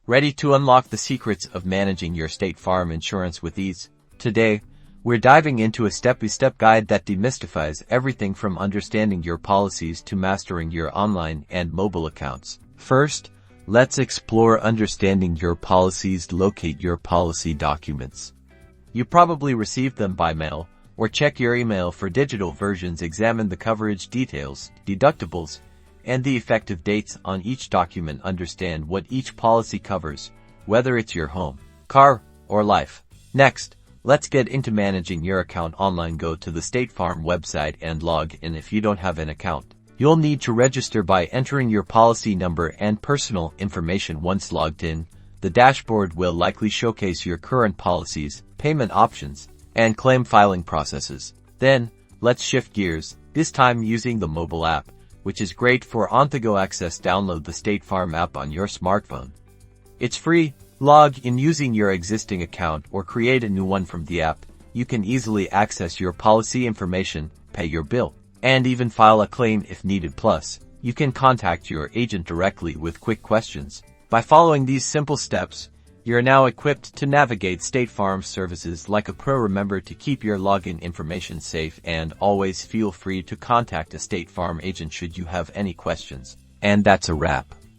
Ready to unlock the secrets of managing your State Farm insurance with ease? Today, we're diving into a step-by-step guide that demystifies everything from understanding your policies to mastering your online and mobile accounts. First, let's explore understanding your policies. Locate your policy documents. You probably received them by mail, or check your email for digital versions. Examine the coverage details, deductibles, and the effective dates on each document. Understand what each policy covers, whether it's your home, car, or life. Next, let's get into managing your account online. Go to the State Farm website and log in. If you don't have an account, you'll need to register by entering your policy number and personal information. Once logged in, the dashboard will likely showcase your current policies, payment options, and claim filing processes. Then, let's shift gears, this time using the mobile app, which is great for on-the-go access. Download the State Farm app on your smartphone. It's free. Log in using your existing account or create a new one from the app. You can easily access your policy information, pay your bill, and even file a claim if needed. Plus, you can contact your agent directly with quick questions. By following these simple steps, you're now equipped to navigate State Farm services like a pro. Remember to keep your login information safe and always feel free to contact a State Farm agent should you have any questions. And that's a wrap.